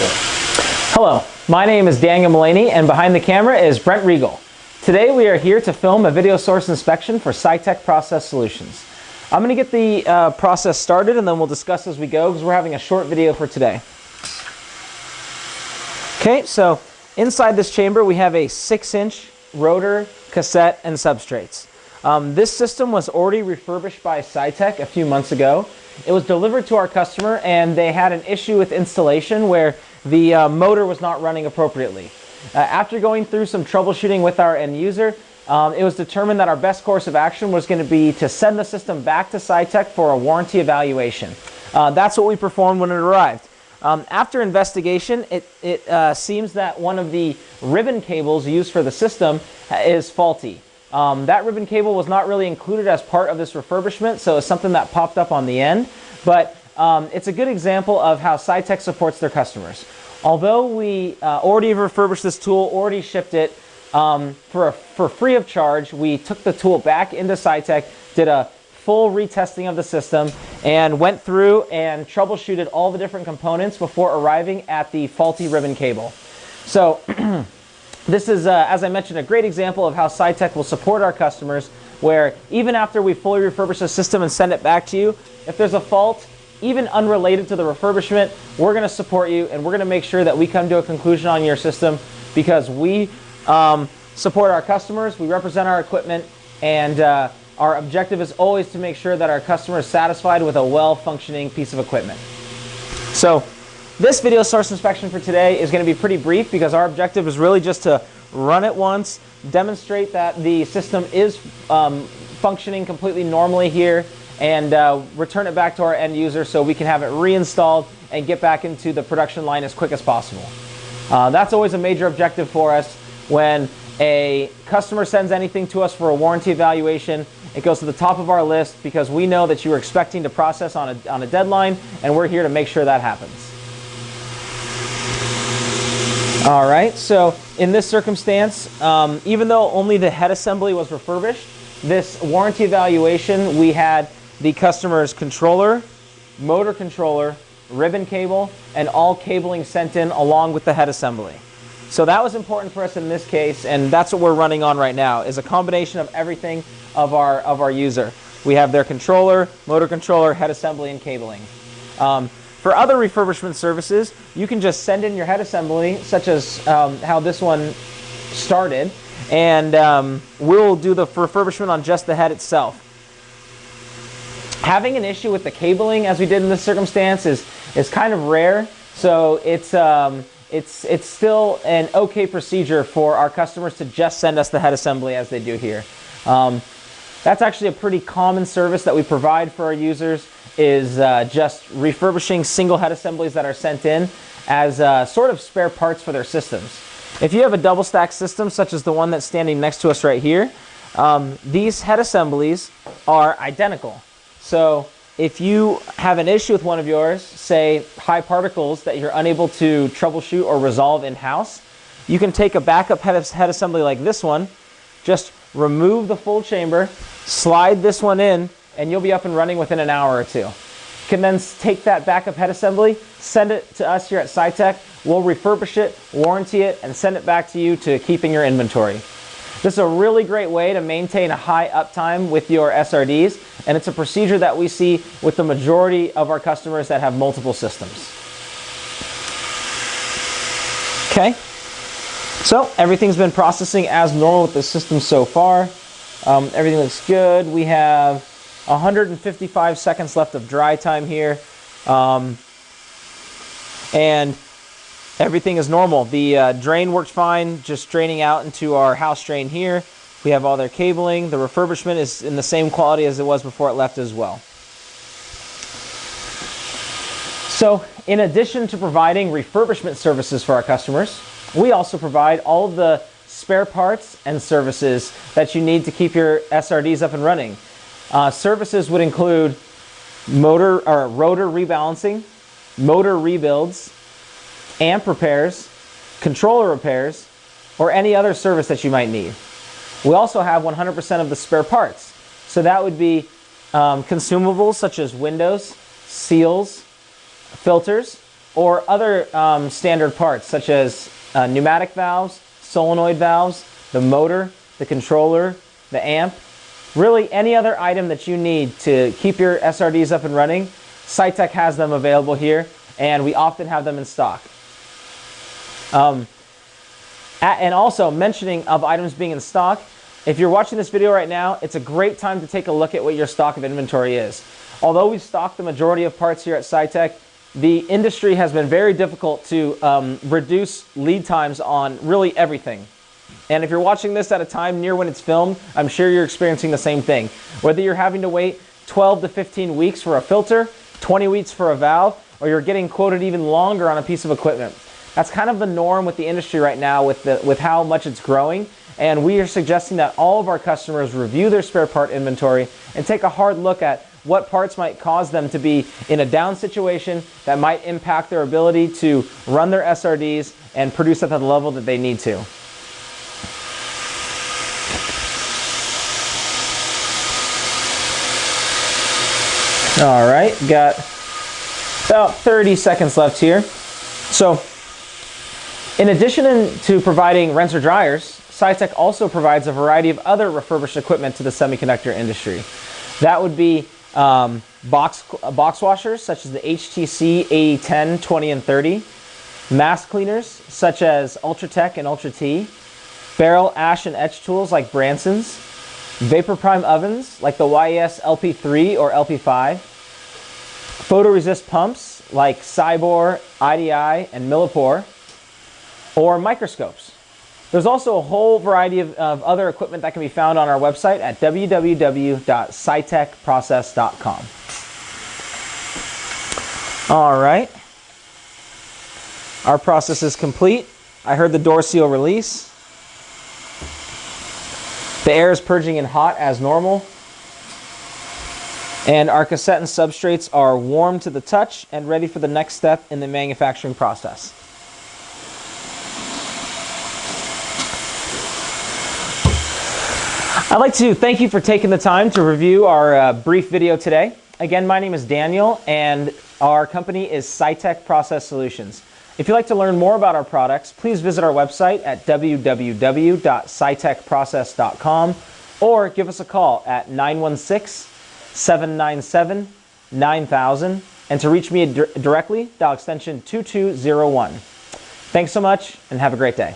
Hello, my name is Daniel Mullaney, and behind the camera is Brent Regal. Today we are here to film a video source inspection for Sitek Process Solutions. I'm going to get the process started and then we'll discuss as we go because we're having a short video for today. Okay, so inside this chamber we have a 6-inch rotor, cassette, and substrates. This system was already refurbished by Sitek a few months ago. It was delivered to our customer and they had an issue with installation where the motor was not running appropriately. After going through some troubleshooting with our end user, it was determined that our best course of action was going to be to send the system back to Sitek for a warranty evaluation. That's what we performed when it arrived. After investigation, it seems that one of the ribbon cables used for the system is faulty. That ribbon cable was not really included as part of this refurbishment, so it's something that popped up on the end. But it's a good example of how Sitek supports their customers. Although we already refurbished this tool, already shipped it for free of charge, we took the tool back into Sitek, did a full retesting of the system, and went through and troubleshooted all the different components before arriving at the faulty ribbon cable. So this is, as I mentioned, a great example of how Sitek will support our customers, where even after we fully refurbish the system and send it back to you, if there's a fault, even unrelated to the refurbishment, we're going to support you and we're going to make sure that we come to a conclusion on your system because we support our customers, we represent our equipment, and our objective is always to make sure that our customer is satisfied with a well-functioning piece of equipment. So this video source inspection for today is going to be pretty brief because our objective is really just to run it once, demonstrate that the system is functioning completely normally here, and return it back to our end user so we can have it reinstalled and get back into the production line as quick as possible. That's always a major objective for us. When a customer sends anything to us for a warranty evaluation, it goes to the top of our list because we know that you are expecting to process on a deadline, and we're here to make sure that happens. All right, so in this circumstance, even though only the head assembly was refurbished, this warranty evaluation, we had the customer's controller, motor controller, ribbon cable, and all cabling sent in along with the head assembly. So that was important for us in this case, and that's what we're running on right now, is a combination of everything of our user. We have their controller, motor controller, head assembly, and cabling. For other refurbishment services, you can just send in your head assembly, such as how this one started, and we'll do the refurbishment on just the head itself. Having an issue with the cabling, as we did in this circumstance, is kind of rare. So it's still an okay procedure for our customers to just send us the head assembly as they do here. That's actually a pretty common service that we provide for our users, is just refurbishing single head assemblies that are sent in as sort of spare parts for their systems. If you have a double stack system such as the one that's standing next to us right here, these head assemblies are identical. So if you have an issue with one of yours, say high particles that you're unable to troubleshoot or resolve in-house, you can take a backup head assembly like this one, just remove the full chamber, slide this one in, and you'll be up and running within an hour or two. You can then take that backup head assembly, send it to us here at Sitek, we'll refurbish it, warranty it, and send it back to you to keep in your inventory. This is a really great way to maintain a high uptime with your SRDs, and it's a procedure that we see with the majority of our customers that have multiple systems. Okay, so everything's been processing as normal with the system so far. Everything looks good. We have 155 seconds left of dry time here, and everything is normal. The drain worked fine, just draining out into our house drain here. We have all their cabling. The refurbishment is in the same quality as it was before it left as well. So in addition to providing refurbishment services for our customers, we also provide all of the spare parts and services that you need to keep your SRDs up and running. Services would include rotor rebalancing, motor rebuilds, amp repairs, controller repairs, or any other service that you might need. We also have 100% of the spare parts. So that would be consumables such as windows, seals, filters, or other standard parts such as pneumatic valves, solenoid valves, the motor, the controller, the amp, really any other item that you need to keep your SRDs up and running, Sitek has them available here, and we often have them in stock. And also, mentioning of items being in stock, if you're watching this video right now, it's a great time to take a look at what your stock of inventory is. Although we stock the majority of parts here at Sitek, the industry has been very difficult to reduce lead times on really everything. And if you're watching this at a time near when it's filmed, I'm sure you're experiencing the same thing. Whether you're having to wait 12 to 15 weeks for a filter, 20 weeks for a valve, or you're getting quoted even longer on a piece of equipment. That's kind of the norm with the industry right now with how much it's growing. And we are suggesting that all of our customers review their spare part inventory and take a hard look at what parts might cause them to be in a down situation that might impact their ability to run their SRDs and produce at the level that they need to. All right, got about 30 seconds left here. So, in addition to providing rinser dryers, Sitek also provides a variety of other refurbished equipment to the semiconductor industry. That would be box washers such as the HTC 8010, 20, and 30, mask cleaners such as Ultratech and Ultra T, barrel ash and etch tools like Branson's, vapor prime ovens like the YES LP3 or LP5, photoresist pumps like Cybor, IDI, and Millipore, or microscopes. There's also a whole variety of other equipment that can be found on our website at www.sitekprocess.com. All right, our process is complete. I heard the door seal release. The air is purging in hot as normal. And our cassette and substrates are warm to the touch and ready for the next step in the manufacturing process. I'd like to thank you for taking the time to review our brief video today. Again, my name is Daniel, and our company is Sitek Process Solutions. If you'd like to learn more about our products, please visit our website at www.sitekprocess.com or give us a call at 916-797-9000. And to reach me directly, dial extension 2201. Thanks so much, and have a great day.